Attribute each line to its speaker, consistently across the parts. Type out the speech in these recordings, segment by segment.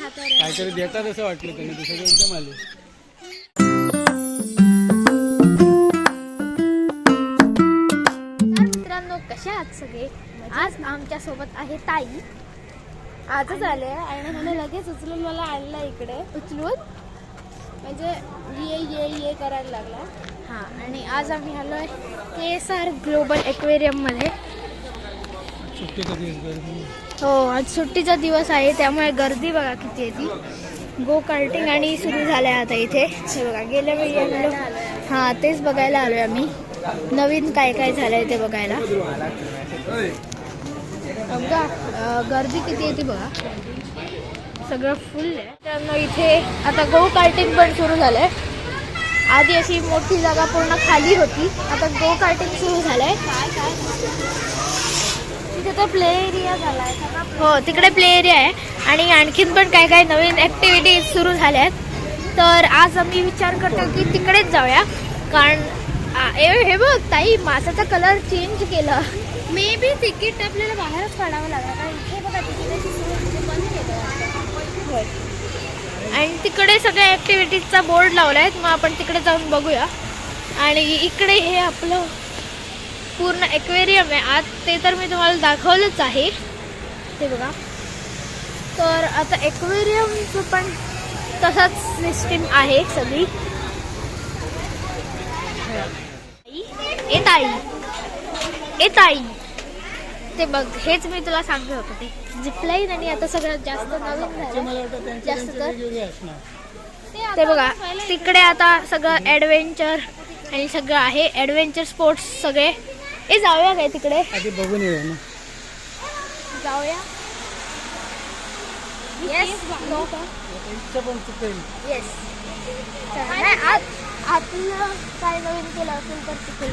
Speaker 1: काहीतरी देतात असं वाटलं त्यांनी, दुसरं एकदम आले.
Speaker 2: मित्रांनो, कसे आहात सगळे? आज आमच्या सोबत आहे ताई. आजच आले आणि मला लगेच उचलून मला आणलं इकडे. उचलून म्हणजे ये ये ये करायला लागला. हां, आणि आज आम्ही आलोय KSR ग्लोबल एक्वेरियम मध्ये.
Speaker 1: सुट्टीचा दिवस.
Speaker 2: हो, आज सुट्टीचा दिवस आहे त्यामुळे गर्दी बघा किती आहे ती. गो कार्टिंग आणि सुरू झालंय आता इथे. हे बघा, गेल्या वेळी आलो. हां, तेच बघायला आलोय आम्ही. नवीन काय काय झालंय ते बघायला. बघा गर्दी किती आहे ती बघा, सगळं फुल आहे. त्यामुळे इथे आता गो कार्टिंग पण सुरू झालंय. आधी अशी मोठी जागा पूर्ण खाली होती, आता गो कार्टिंग सुरू झालंय. तिथे तर प्ले एरिया झालाय. हो, तिकडे प्ले एरिया आहे आणि आणखीन पण काय काय नवीन ॲक्टिव्हिटीज सुरू झाल्या आहेत. तर आज आम्ही विचार करतो की तिकडेच जाऊया, कारण हे बघ ताई, मासाचा कलर चेंज केलं. मे बी तिकीट आपल्याला बाहेरच काढावं लागलं, कारण इथे बघा तिकीट बंद केलं. आणि तिकडे सगळ्या ॲक्टिव्हिटीजचा बोर्ड लावला आहे, मग आपण तिकडे जाऊन बघूया. आणि इकडे हे आपलं पूर्ण एक्वेरियम आहे आत, ते तर मी तुम्हाला दाखवलंच आहे. ते बघा, तर आता एक्वेरियमचं पण तसाच सिस्टीम आहे सगळी. ए ताई, ते बघ, हेच मी तुला सांगत होतो. ते झिपलाईन आणि आता सगळ्यात जास्त नवीन जास्त ते बघा, तिकडे आता सगळं ॲडव्हेंचर आणि सगळं आहे. ॲडव्हेंचर स्पोर्ट्स सगळे. जाऊया काय तिकडे?
Speaker 1: आधी बघून येऊया ना.
Speaker 2: जाऊया. Yes, yes. आतलं काय नवीन केलं असेल तर तिकडे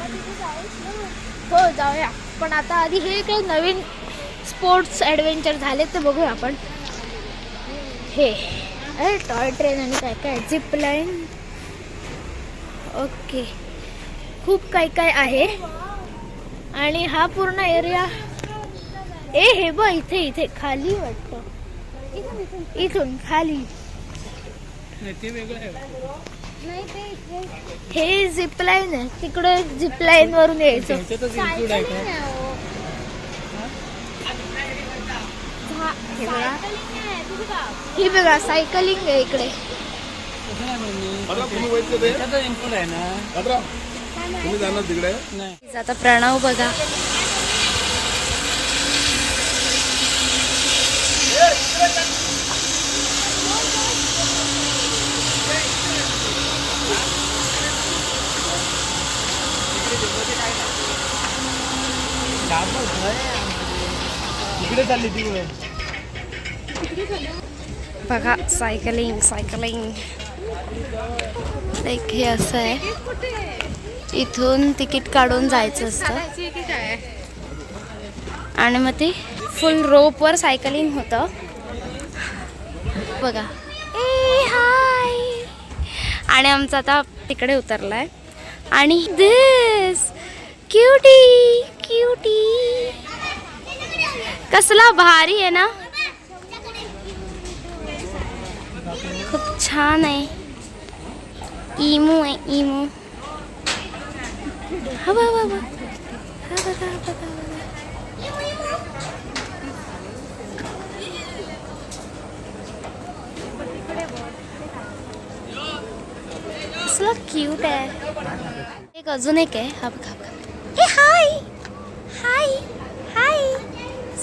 Speaker 2: हो जाऊया. पण आता आधी हे काही नवीन स्पोर्ट्स ॲडव्हेंचर झाले ते बघूया आपण. हे अरे टॉय ट्रेन आणि काय काय झिप लाईन. ओके, खूप काय काय आहे. आणि हा पूर्ण एरिया हे बघ, इथे इथे खाली वाटतं, इथून खाली.
Speaker 1: ते वेगळं आहे.
Speaker 2: हे झिप लाईन आहे, तिकडे झिप लाईन वरून यायचं. ही बघा, सायकलिंग आहे इकडे. आता प्रणव बघा,
Speaker 1: इकडे चालली ती
Speaker 2: बघा. सायकलिंग एक हे असं आहे, इथून तिकीट काढून जायचं असतं आणि मग ते फुल रोपवर सायकलिंग होतं बघा. हाय. आणि आमचं आता तिकडे उतरलाय आणि दिस क्यूटी कसला भारी आहे ना, खूप छान आहे. इमू आहे, इमू. हा बघा. कसला क्यूट आहे. एक अजून एक आहे, हा बघा. Hi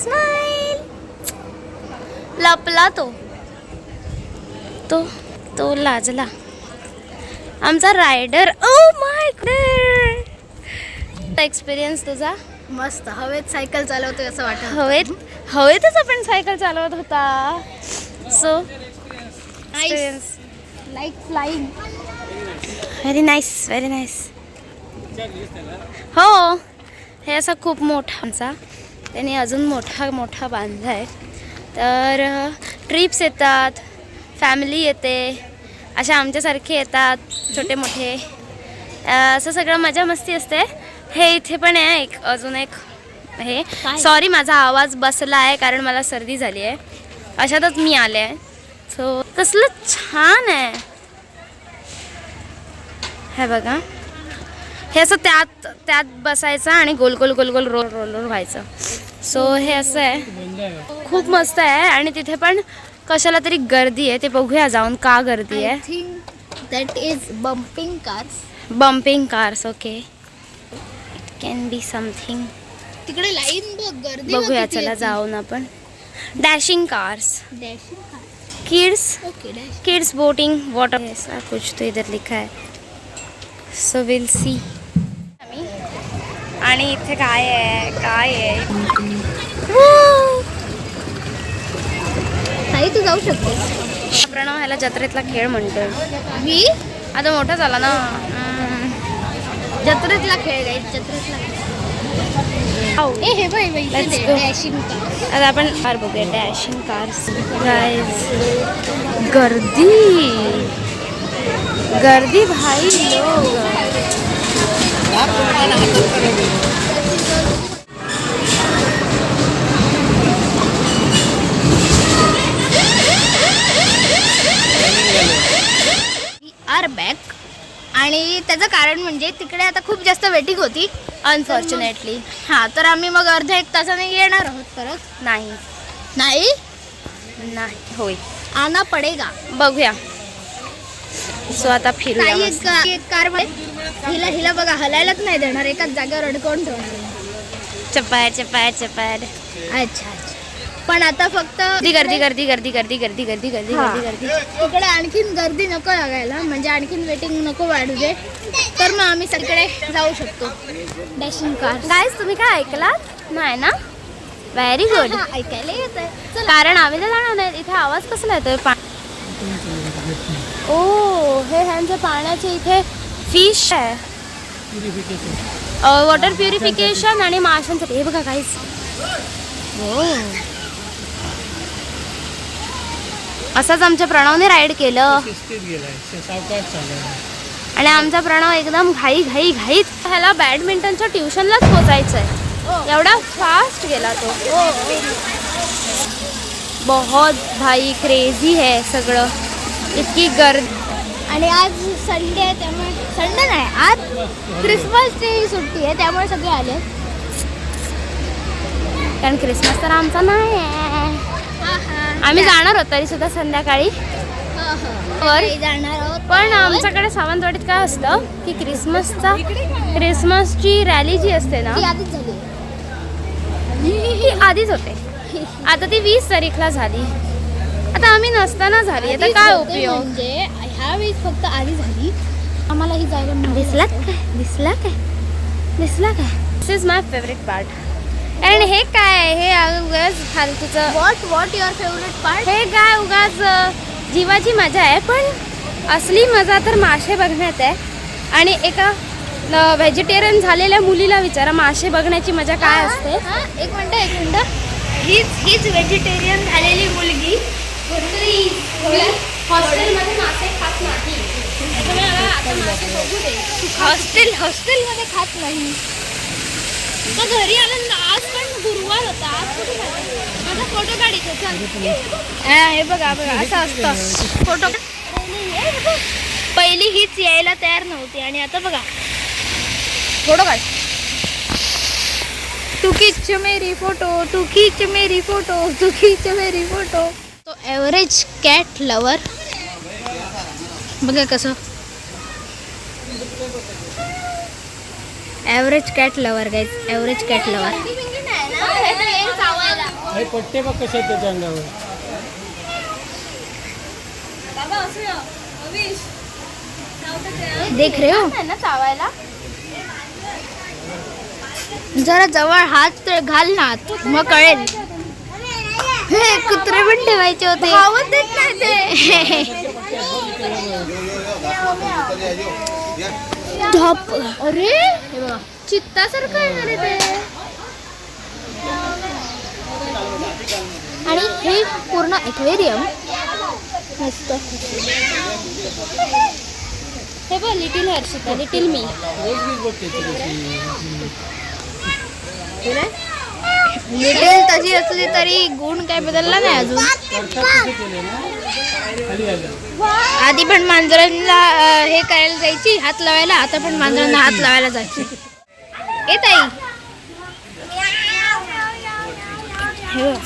Speaker 2: smile. लपला तो लाजला आमचा rider. Oh my god. Experience तुझा
Speaker 3: मस्त. हवेत सायकल चालवतोय असं
Speaker 2: हवेतच
Speaker 3: वाटत.
Speaker 2: आपण सायकल चालवत होता. So experience
Speaker 3: like flying.
Speaker 2: Very nice. हो, हे असा खूप मोठा आमचा, त्याने अजून मोठा बांधला आहे. तर ट्रिप्स येतात, फॅमिली येते, अशा आमच्यासारखे येतात छोटे मोठे, असं सगळं मजा मस्ती असते. हे इथे पण आहे अजून एक. हे सॉरी, माझा आवाज बसला आहे कारण मला सर्दी झाली आहे. अशातच मी आले आहे. सो कसलं छान आहे हे बघा. हे असं त्यात बसायचं आणि गोल गोल गोल गोल रोल रोल व्हायचं. सो हे असं आहे,
Speaker 1: बंद आहे.
Speaker 2: खूप मस्त आहे. आणि तिथे पण कशाला तरी गर्दी आहे, ते बघूया जाऊन का गर्दी
Speaker 3: आय
Speaker 2: आहे.
Speaker 3: Think that is bumping cars.
Speaker 2: Bumping cars. Okay, can be something.
Speaker 3: तिकडे लाईन बघ, गर्दी बघ
Speaker 2: बघूया
Speaker 3: किती
Speaker 2: चला
Speaker 3: आहे.
Speaker 2: जाऊन आपण. Dashing cars,
Speaker 3: Dashing cars.
Speaker 2: Kids
Speaker 3: Okay, dashing.
Speaker 2: Kids boating water, ऐसा कुछ तो इधर लिखा है. So will see. आणि इथे काय आहे
Speaker 3: ताई तू जाऊ शकतेस.
Speaker 2: प्रणव ह्याला जत्रेतला खेळ म्हणतोय.
Speaker 3: मी
Speaker 2: आता मोठा झाला ना.
Speaker 3: जत्रेतला खेळ गाईड, जत्रेतला खेळ. ए हे बाई बाई
Speaker 2: Let's go.
Speaker 3: Dashing cars.
Speaker 2: आता आपण कार बघूया. Dashing cars. गाइस गर्दी भाई लोग.
Speaker 3: Are back. आणि त्याचं कारण म्हणजे तिकडे आता खूप जास्त वेटिंग होती
Speaker 2: अनफॉर्च्युनेटली.
Speaker 3: हां, तर आम्ही मग अर्ध्या एक तासाने येणार आहोत परत.
Speaker 2: नाही
Speaker 3: नाही
Speaker 2: होय,
Speaker 3: आना पडेगा.
Speaker 2: बघूया. सो आता फिरूया
Speaker 3: ताई
Speaker 2: मस्त.
Speaker 3: एक कार हिला बघा हलायलाच नाही देणार, एकाच जागेवर अडकवून ठेवणार.
Speaker 2: चपाट.
Speaker 3: अच्छा. पण आता फक्त
Speaker 2: गर्दी गर्दी गर्दी गर्दी गर्दी गर्दी गर्दी
Speaker 3: हा.
Speaker 2: गर्दी गर्दी.
Speaker 3: तिकडे आणखीन गर्दी नको लागायला, म्हणजे आणखीन वेटिंग नको वाढू दे, तर मग आम्ही सगळे जाऊ शकतो. Dashing car.
Speaker 2: गाईज तुम्ही काय ऐकलात नाही ना? Very good.
Speaker 3: ऐकायला येत आहे.
Speaker 2: कारण आम्ही तर जाणार नाही. इथे आवाज कसला येतोय? ओ, हे ह्यांच्या पाण्याचे इथे फिश आहे,
Speaker 1: Purification.
Speaker 2: वॉटर प्युरिफिकेशन आणि माशांचं. हे बघा काहीच. असंच आमच्या प्रणवने राईड केलं
Speaker 1: शिस्तीत गेलाय, सावकाश चाललाय.
Speaker 2: आणि आमचा प्रणव एकदम घाईत ह्याला बॅडमिंटनच्या ट्युशनलाच पोचायचं आहे, एवढा फास्ट गेला तो. बहुत भाई क्रेझी है सगळं, इतकी गर्दी.
Speaker 3: आणि आज संडे आहे, त्यामुळे संडे नाही, आज क्रिसमसची सुट्टी आहे, त्यामुळे सगळे आले.
Speaker 2: कारण क्रिसमस तर आमचा नाही आहे. आम्ही जाणार होतो तरी सुद्धा संध्याकाळी
Speaker 3: जाणार आहोत.
Speaker 2: पण आमच्याकडे सावंतवाडीत काय असतं की क्रिसमसची रॅली जी असते ना
Speaker 3: ती आधीच झाली.
Speaker 2: ती आधीच होते. आता ती 20 तारीखला झाली. आता आम्ही नसताना झाली, आता काय उपयोग.
Speaker 3: म्हणजे ह्या वेळेस फक्त आधी झाली, आम्हाला ही जायला
Speaker 2: दिसला काय this is my favourite part. कारण हे काय, हे उगाच फालतूचं.
Speaker 3: What your favourite part?
Speaker 2: हे काय उगाच जीवाची मजा आहे, पण असली मजा तर मासे बघण्यात आहे. आणि एका व्हेजिटेरियन झालेल्या मुलीला विचारा मासे बघण्याची मजा काय असते.
Speaker 3: एक मिनिट.
Speaker 2: हीच व्हेजिटेरियन झालेली मुलगी हॉस्टेलमध्ये मासे खात नाही.
Speaker 3: हॉस्टेलमध्ये खात नाही.
Speaker 2: मग घरी आलं. आज पण गुरुवार होता, आज कुठे खाते? माझा फोटो काढायचा.
Speaker 3: हे बघा असं असतं फोटो.
Speaker 2: पहिली हीच यायला तयार नव्हती आणि आता बघा फोटो काढ.
Speaker 3: तू खींच मेरी फोटो. तो एव्हरेज कॅट लवर बघा कसं. Average cat lover guys, average cat lover.
Speaker 1: हे पट्टे बघ कसे आहेत त्याच्या अंगावर.
Speaker 3: देख रे हो.
Speaker 2: ना चावायला.
Speaker 3: जरा जवळ हात घाल ना, मग कळेल. हे कुत्रे पण ठेवायचे होते.
Speaker 2: धावत देत नाही ते.
Speaker 3: धप. अरे हे बघा चित्तासारखं आहे ना रे ते. आणि हे पूर्ण एक्वेरियम मस्त.
Speaker 2: हे बघ लिटिल हर्षिता, लिटिल मी.
Speaker 1: रोज बघ त्याची कशी.
Speaker 3: लिटिल तशी असली तरी गुण काय बदलला नाही अजून.
Speaker 1: करतात तसे केले ना. खाली आलं.
Speaker 2: आधी पण मांजरांना हे करायला जायची, हात लावायला. आता पण मांजरांना हात लावायला जायची. ए ताई, हे बघ.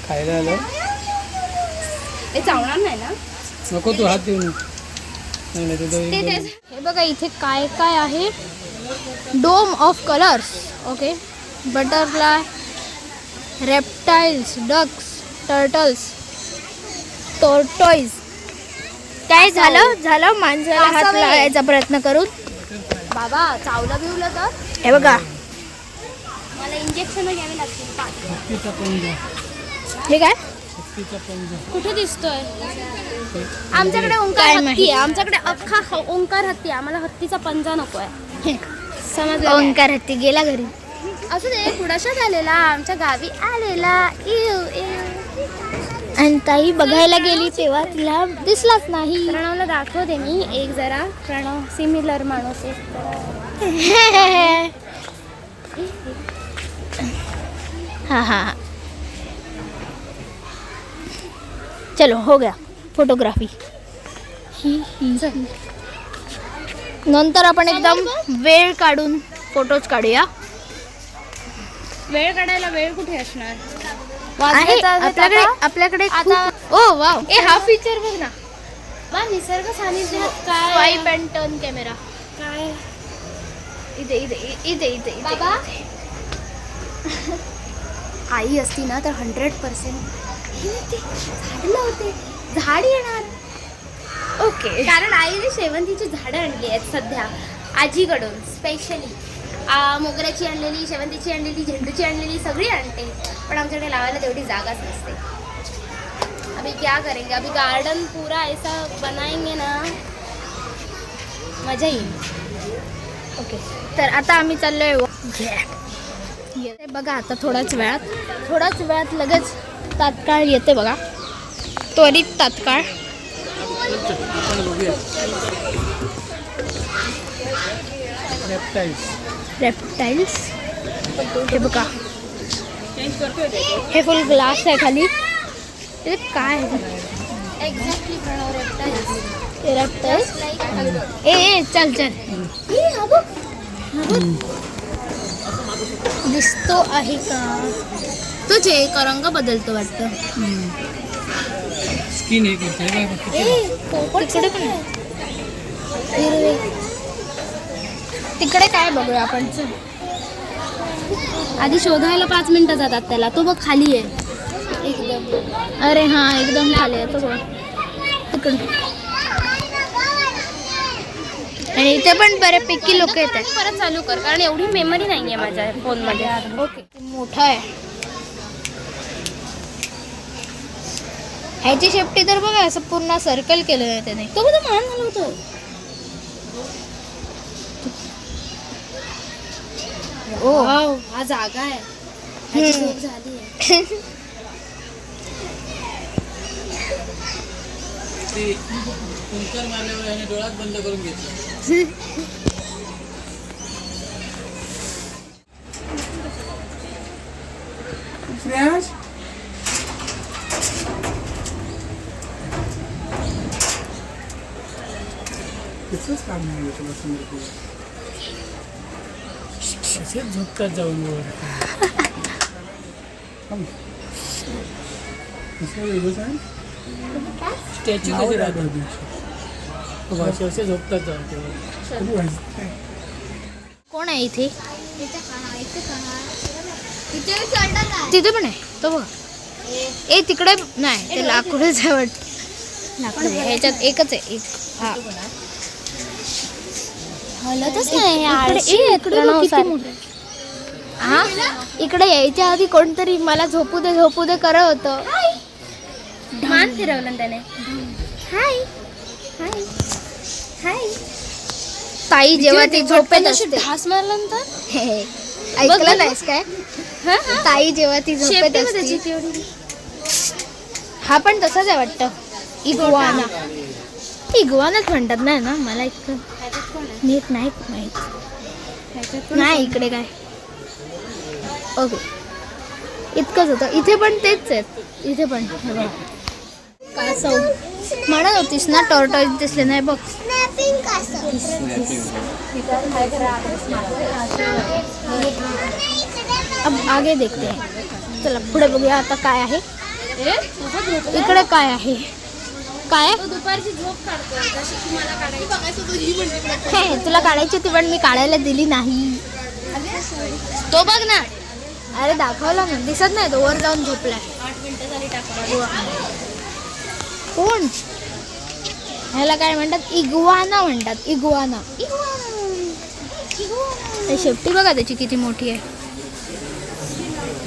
Speaker 1: खायला आलं.
Speaker 3: ते चावणार नाही ना?
Speaker 1: नको तू हात देऊ नको. नाही नाही तुझं
Speaker 2: हे बघा इथे काय काय आहे. Dome of colours. Okay. Butterfly, reptiles, ducks, turtles, tortoise. काय झालं माणसाला हात
Speaker 3: कासवे.
Speaker 2: लावायचा प्रयत्न करून.
Speaker 3: बाबा चावलं बिवलं तर
Speaker 2: हे बघा
Speaker 3: मला इंजेक्शन घ्यावे लागतील.
Speaker 1: हत्तीचा पंजा.
Speaker 2: हे काय
Speaker 1: हत्तीचा पंजा.
Speaker 3: कुठे दिसतोय? आमच्याकडे
Speaker 2: काय
Speaker 3: ओंकार हत्ती
Speaker 2: माहिती?
Speaker 3: आहे. आमच्याकडे अख्खा ओंकार हत्ती आहे. आम्हाला हत्तीचा पंजा नको आहे. समजलं?
Speaker 2: ओंकार हत्ती गेला घरी.
Speaker 3: असं ते पुढाशात आलेला, आमच्या गावी आलेला.
Speaker 2: आणि ताई बघायला गेली तेव्हा तिला दिसलाच नाही.
Speaker 3: प्रणवला दाखवते मी एक जरा. प्रणव सिमिलर माणूस आहे जरा.
Speaker 2: हाँ हाँ चलो हो गया फोटोग्राफी. नंतर आपण एकदम वेळ काढून फोटोज काढूया.
Speaker 3: वेळ काढायला वेळ कुठे असणार?
Speaker 2: आहे
Speaker 3: वाजण्याचा
Speaker 2: आपल्याकडे
Speaker 3: आता-
Speaker 2: ओ वाव.
Speaker 3: ए हा फीचर बघ ना. बा निसर्ग सानिध्यात काय
Speaker 2: 5 and 10 कॅमेरा.
Speaker 3: काय
Speaker 2: इथे इथे इथे इथे इथे.
Speaker 3: बाबा आई असती ना तर 100% झाड लावते. झाड येणार.
Speaker 2: ओके.
Speaker 3: कारण आईने शेवंतीची झाडं आणली आहेत सध्या आजीकडून स्पेशली. मोगऱ्याची आणलेली, शेवंतीची आणलेली, झेंडूची आणलेली, सगळी आणते. पण आमच्याकडे लावायला तेवढी जागाच नसते. अभी क्या करेंगे? अभी गार्डन पूरा ऐसा बनाएंगे ना, मजा येईल.
Speaker 2: ओके तर आता आम्ही चाललोय येते बघा. आता थोड्याच वेळात लगेच तात्काळ येते बघा. त्वरित तात्काळ.
Speaker 1: आपण बघूया.
Speaker 2: रेप्टाइल्स. हे बघा हे फुल ग्लास आहे खाली. ते काय आहे?
Speaker 3: Exactly Pranav reptiles.
Speaker 2: ते रेप्टाइल्स. ए चल दिसतो आहे का? तुझे रंग बदलतो वाटतं.
Speaker 1: स्किन हे करते काय बघ.
Speaker 2: तिकडे पण आहे. हिरवे. तिकडे काय बघूया आपण. चल.
Speaker 3: आधी शोधायला 5 मिनिटं जातात त्याला. तो बघ खाली आहे एकदम.
Speaker 2: अरे हा एकदम खाली आहे तो बघ तिकडे. आणि इथे पण बऱ्यापैकी लोक येतात.
Speaker 3: परत चालू कर कारण एवढी मेमरी नाहीये माझ्या फोनमध्ये.
Speaker 2: ओके मोठा आहे. ह्याची शेपटी तर बघा असं पूर्ण सर्कल केलं आहे त्याने.
Speaker 3: तो बघा मान हलवतो.
Speaker 2: ओ
Speaker 3: हा जागा आहे. ह्याची झोप झाली आहे.
Speaker 1: ते कुंकर मारल्यावर याने डोळ्यात बंद करून घेतलं. श्रेयांश कसंच काम नाही तुला समोर. असेच झोपतात जाऊन वर. स्टॅच्यू कसे राहतात भाषा असे झोपतात जाऊन तेव्हा.
Speaker 2: कोण आहे इथे? तिथे पण आहे तो बघा. ए तिकडे नाही ते लाकूडच आहे वाटतं. लाकूड आहे. ह्याच्यात एकच आहे एक. हा
Speaker 3: हलतच नाही.
Speaker 2: इकडे बघ किती मोठं. हा इकडे यायच्या आधी कोणतरी मला झोपू दे करत होतं.
Speaker 3: मान फिरवलं त्याने. हाय हाय हाय.
Speaker 2: ताई जेव्हा ती झोपेत असते.
Speaker 3: ढास मारल्यानंतर
Speaker 2: हे, ऐकलं नाहीस काय? ताई जेव्हा ती झोपेत
Speaker 3: त्याची
Speaker 2: असते.
Speaker 3: तेवढी.
Speaker 2: हा पण तसाच आहे वाटतं. इग्वाना. इग्वानाच म्हणतात नाही ना. मला इतकं नीट नाही माहित. नाही इकडे काय. ओके इतकंच होतं. इथे पण तेच आहेत. इथे पण हे बघा. काय सौ म्हणत होतीस ना टॉर्टॉइस दिसले नाही बघ. अब आगे देखते हैं. चला पुढे बघूया आता काय आहे. इकडे काय आहे. काय
Speaker 3: दुपारची झोप काढतो जशी की मला काढायची.
Speaker 2: हे तुला काढायची होती पण मी काढायला दिली नाही.
Speaker 3: तो बघ ना.
Speaker 2: अरे दाखवला ना दिसत नाही तो वर जाऊन झोपलाय.
Speaker 3: 8 मिनिटं झाली टाकून.
Speaker 2: कोण ह्याला काय म्हणतात इगुआना म्हणतात. इगुआना. ते शेपटी बघा त्याची किती मोठी आहे.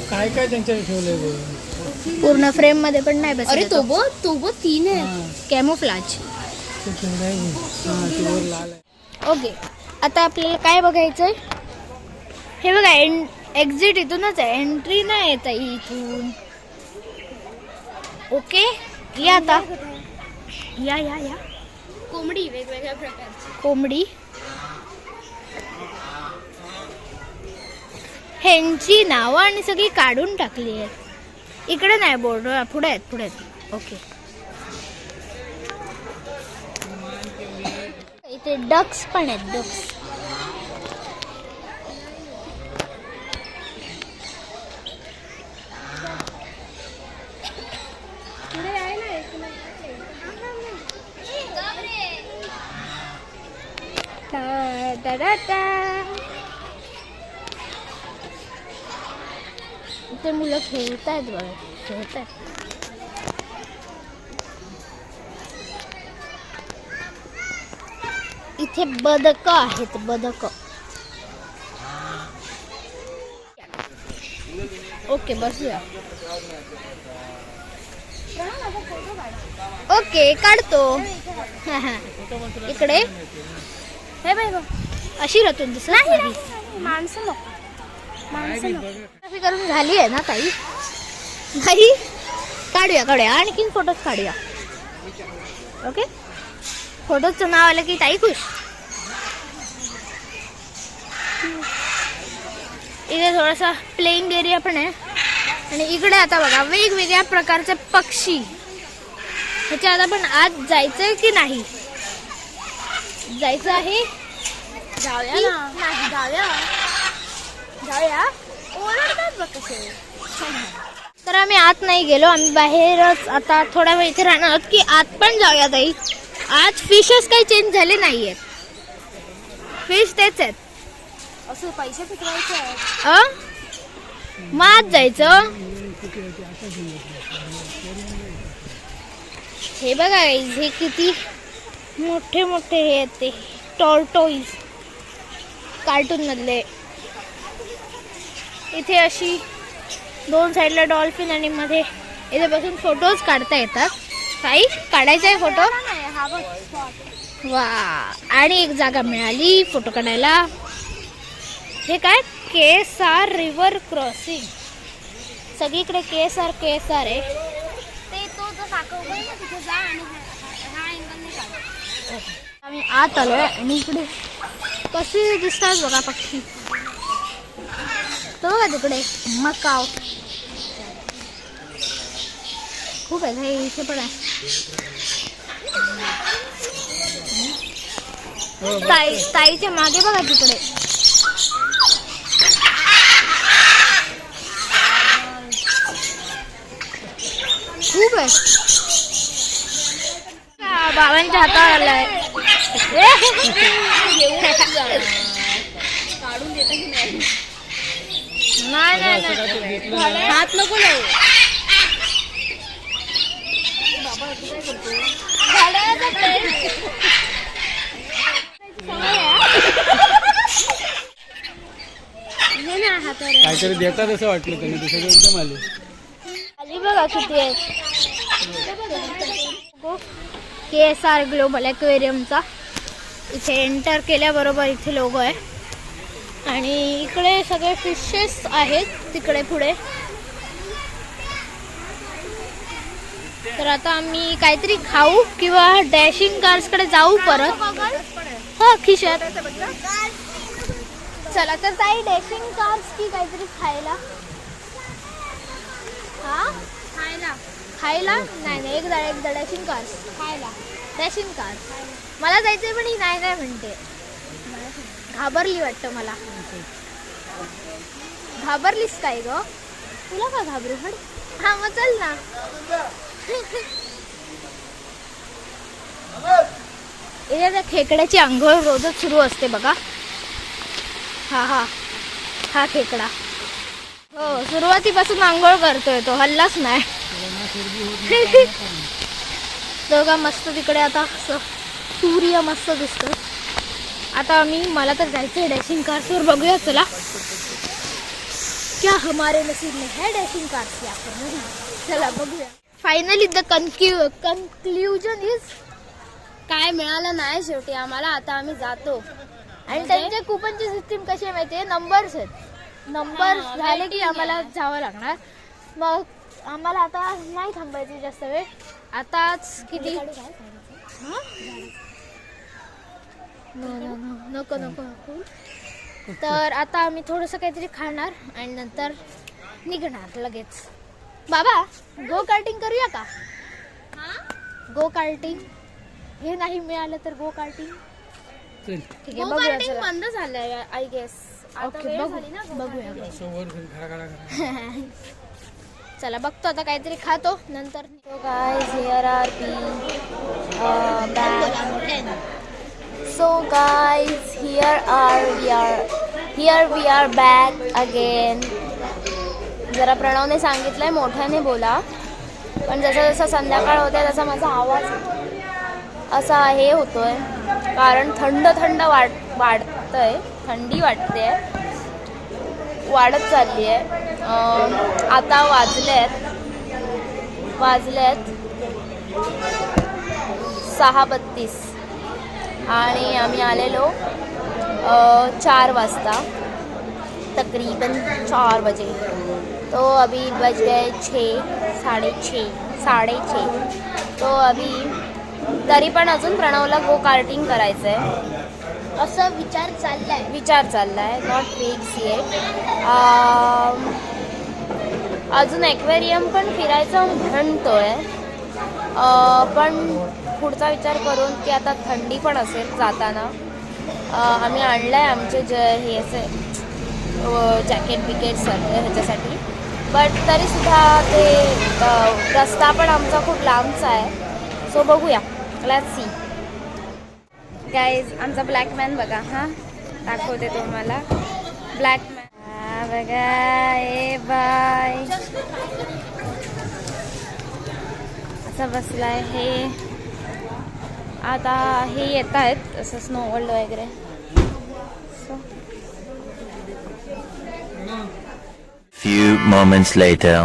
Speaker 1: काय काय त्यांच्या ठेवलंय बघ.
Speaker 2: पूर्ण फ्रेम मध्ये पण नाही बसत.
Speaker 3: अरे तो बघ 3 आहे.
Speaker 2: कॅमोफ्लाज.
Speaker 1: ते केवढं आहे बघ. हां ते वर लाल आहे.
Speaker 2: ओके आता आपल्याला काय बघायचंय. हे बघा एक्झिट इथूनच आहे. एंट्री नाही येत आहे इथून. ओके या आता या या या.
Speaker 3: कोंबडी वेगवेगळ्या प्रकारची.
Speaker 2: कोंबडी. ह्यांची नावं आणि सगळी काढून टाकली आहेत. इकडे नाही बोर्ड पुढे आहेत पुढे आहेत. ओके इथे डक्स पण आहेत. डक्स. इथे मुलं खेळतायत बघा. खेळतायत. इथे बदक आहेत. बदक. ओके बसूया. ओके काढतो. इकडे हे बाई अशी रतून दिसत नाही.
Speaker 3: माणसं
Speaker 2: फोटोग्राफी करून झाली आहे ना ताई. नाही काढूया आणखीन फोटोज काढूया. ओके फोटोचं नाव आलं की ताई खुश. इथे थोडासा प्लेइंग एरिया पण आहे. आणि इकडे आता बघा वेगवेगळ्या प्रकारचे पक्षी. ह्याच्यात आपण आज जायचंय की नाही. जायचं आहे.
Speaker 3: जाऊया ना.
Speaker 2: नाही जाऊया. ओरडतात बघ कसे. तर आम्ही आत नाही गेलो. आम्ही बाहेरच आता थोडा वेळ इथे राहणार आहोत की आत पण जाऊया ताई. आज फिशेस काही चेंज झाले नाहीयेत. फिश तेच आहेत.
Speaker 3: असं पैसे फिटवायचे आहेत.
Speaker 2: मग आत जायचं. हे बघा हे किती मोठे मोठे हे आहेत ते टॉर्टोइज कार्टून मधले. इथे अशी 2 साईडला डॉल्फिन आणि मध्ये इथे बसून फोटोज काढता येतात. काही काढायचा आहे फोटो. वा आणि एक जागा मिळाली फोटो काढायला. हे काय KSR रिव्हर क्रॉसिंग. सगळीकडे KSR आहे.
Speaker 3: ते तो जो काका उभा आहे ना तिथे जा आणि हा अँगल नाही काढ.
Speaker 2: आम्ही आत आलोय आणि इकडे कसे दिसतात बघा पक्षी. तो बघा तिकडे मकाव खूप आहे. हे इथे पण आहे. ताईच्या मागे बघा तिकडे खूप आहे. बाबांच्या हातावर आलाय.
Speaker 3: काढून देता की नाही.
Speaker 2: नाही
Speaker 3: हात नको लावू.
Speaker 1: काहीतरी देतात असं वाटलं त्यांनी. दुसरं एकदम आले.
Speaker 2: आली बघा किती आहे. KSR ग्लोबल ॲक्वेरियमचा. इथे एंटर केल्याबरोबर इथे लोगो आहे. आणि इकडे सगळे फिशेस आहेत तिकडे पुढे. तर आता आम्ही काहीतरी खाऊ किंवा डॅशिंग कार्सकडे जाऊ परत. हो खिशात. चला तर ताई डॅशिंग कार्स की काहीतरी खायला. खायला नाही एक रॅशन कार्ड खायला रॅशन कार्ड मला जायचंय पण ही नाही म्हणते. घाबरली वाटतं मला. घाबरलीस काय ग? तुला का घाबरू? हा मग चल ना. इथे त्या खेकड्याची आंघोळ रोजच सुरू असते बघा. हा खेकडा हो सुरुवातीपासून आंघोळ करतोय तो, हल्लाच नाही. दोघा मस्त तिकडे आता सूर्य मस्त दिसतो. आता मला तर जायचंय डॅशिंग कार्सवर. बघूया चला क्या हमारे नसीब में है डॅशिंग कार्स या फिर नहीं. चला बघूया. फायनली द कन्क्ल्युजन इज
Speaker 3: काय मिळालं नाही शेवटी आम्हाला. आता आम्ही जातो.
Speaker 2: आणि त्यांच्या कुपनची सिस्टीम कशी आहे माहितीये, नंबर्स आहेत. नंबर्स झाले की आम्हाला जावं लागणार. मग आम्हाला आता नाही थांबायचं जास्त वेळ. आताच किती नको तर आता आम्ही थोडंसं काहीतरी खाणार आणि नंतर निघणार लगेच. बाबा गो कार्टिंग करूया का? गो कार्टिंग हे नाही मिळालं तर गो कार्टिंग. ठीक आहे बघूया चला.
Speaker 3: बंद झालंय आय गेस.
Speaker 2: ओके बघूया. चला बघतो आता काहीतरी खातो नंतर.
Speaker 3: So guys, here we are back again. जरा प्रणवने सांगितलंय मोठ्याने बोला, पण जसं जसं संध्याकाळ होते तसा माझा आवाज असा हे होतोय कारण थंड वाढतंय. थंडी वाटते, वाढत चालली आहे. आता वाजलेत 6:32 आणि आम्ही आलेलो 4 वाजता, तकरीबन 4 बजे. तो अभी बज गए 6:30. तो अभी तरी पण अजून प्रणवला गो कार्टिंग करायचं आहे
Speaker 2: असं विचार चाललाय.
Speaker 3: Not fix eight. अजून ॲक्वेरियम पण फिरायचं म्हणतोय, पण पुढचा विचार करून की आता थंडी पण असेल जाताना. आम्ही आणलं आहे आमचे हे असे जॅकेट बिकेट सगळे ह्याच्यासाठी. बट तरीसुद्धा ते रस्ता पण आमचा खूप लांबचा आहे. सो बघूया, लेट्स सी. गाईज आमचा ब्लॅकमॅन बघा. दाखवते तुम्हाला ब्लॅकमॅन बघा. ए बाय असं बसलाय. हे आता हे येत आहेत असं स्नो वर्ल्ड वगैरे.
Speaker 4: Few moments later.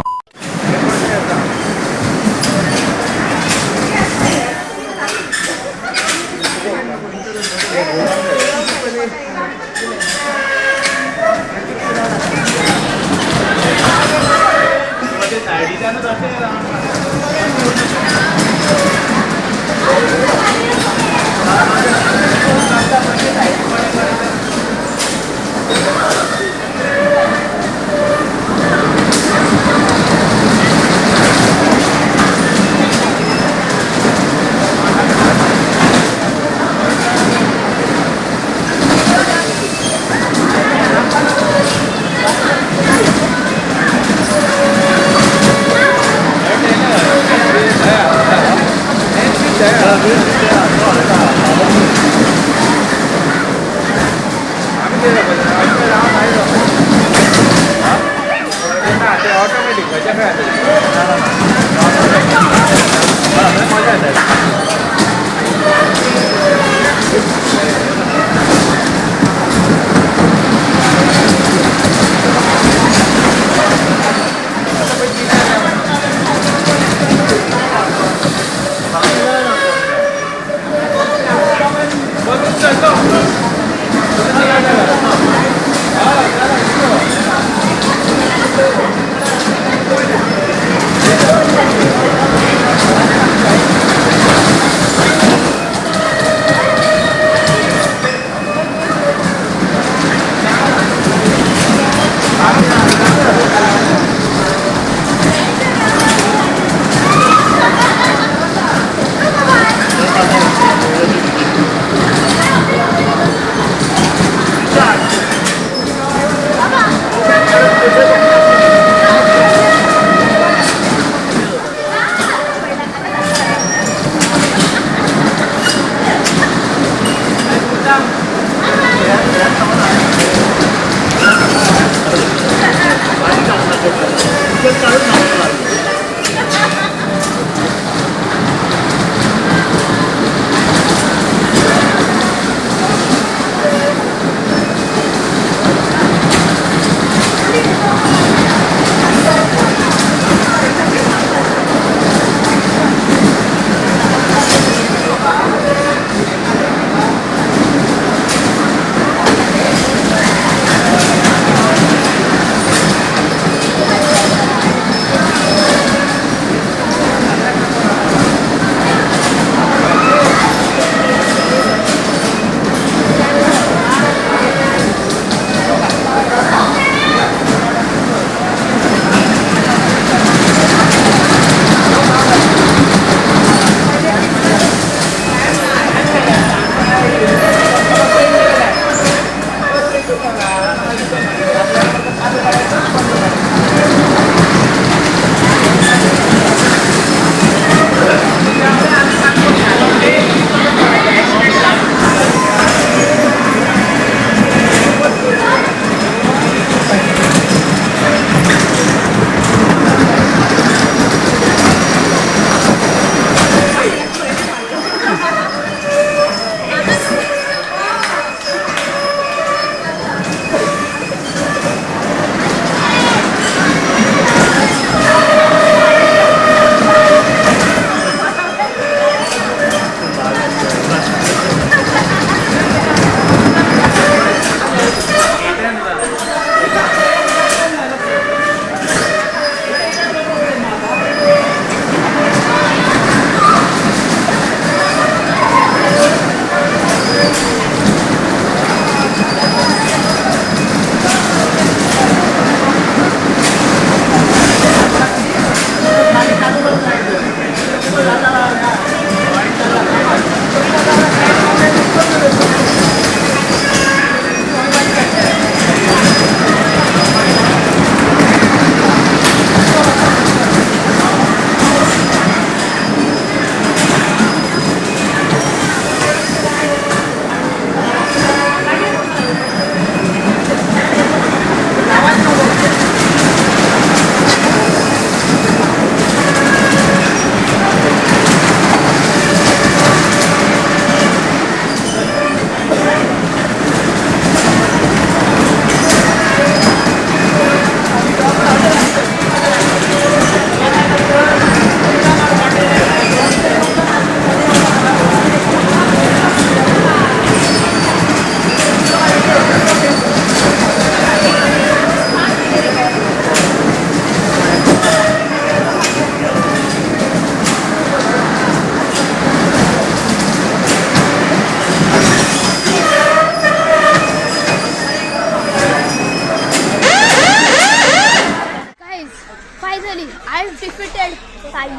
Speaker 2: ताई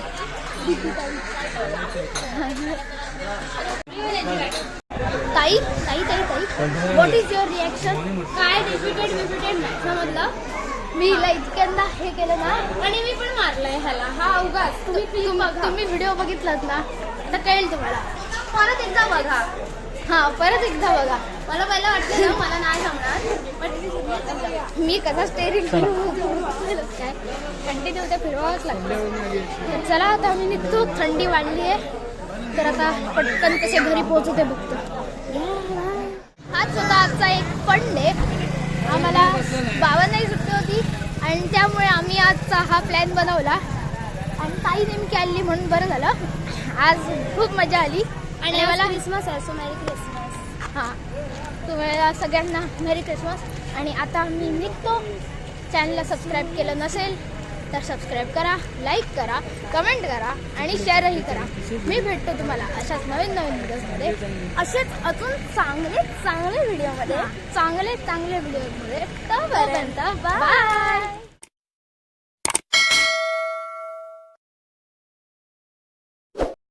Speaker 2: ताई ताई ताई ताई व्हॉट इज युअर रिॲक्शन?
Speaker 3: काय रिपीटेड मॅथमधलं
Speaker 2: मी हिला इतक्यांदा हे केलं ना,
Speaker 3: आणि मी पण मारलंय ह्याला. हा उगाच
Speaker 2: तुम्ही व्हिडिओ बघितलात ना,
Speaker 3: आता कळेल तुम्हाला. परत एकदा बघा.
Speaker 2: हा परत एकदा बघा.
Speaker 3: मला पहिलं वाटलं ना मला नाही जमणार,
Speaker 2: मी कसा स्टेरिंग काय कंटिन्यू ते फिरवावंच लागतं. चला आता आम्ही निघतो, थंडी वाढली आहे तर आता पटकन कसे घरी पोहोचते बघतो. हाच होता आजचा एक फन डे. आम्हाला बाबांनाही सुट्टी होती आणि त्यामुळे आम्ही आजचा हा प्लॅन बनवला आणि ताई नेमकी आली म्हणून बरं झालं. आज खूप मजा आली
Speaker 3: आणि मला क्रिसमस आहे, सो मेरी क्रिसमस.
Speaker 2: हां तुम्हाला सगळ्यांना मेरी क्रिसमस. आणि आता मी निघतो. चॅनलला सबस्क्राईब केलं नसेल तर सबस्क्राईब करा, लाईक करा, कमेंट करा आणि शेअरही करा. मी भेटतो तुम्हाला अशाच नवीन व्हिडिओजमध्ये, असेच अजून चांगले व्हिडिओमध्ये, चांगले व्हिडिओमध्ये. तोपर्यंत बाय.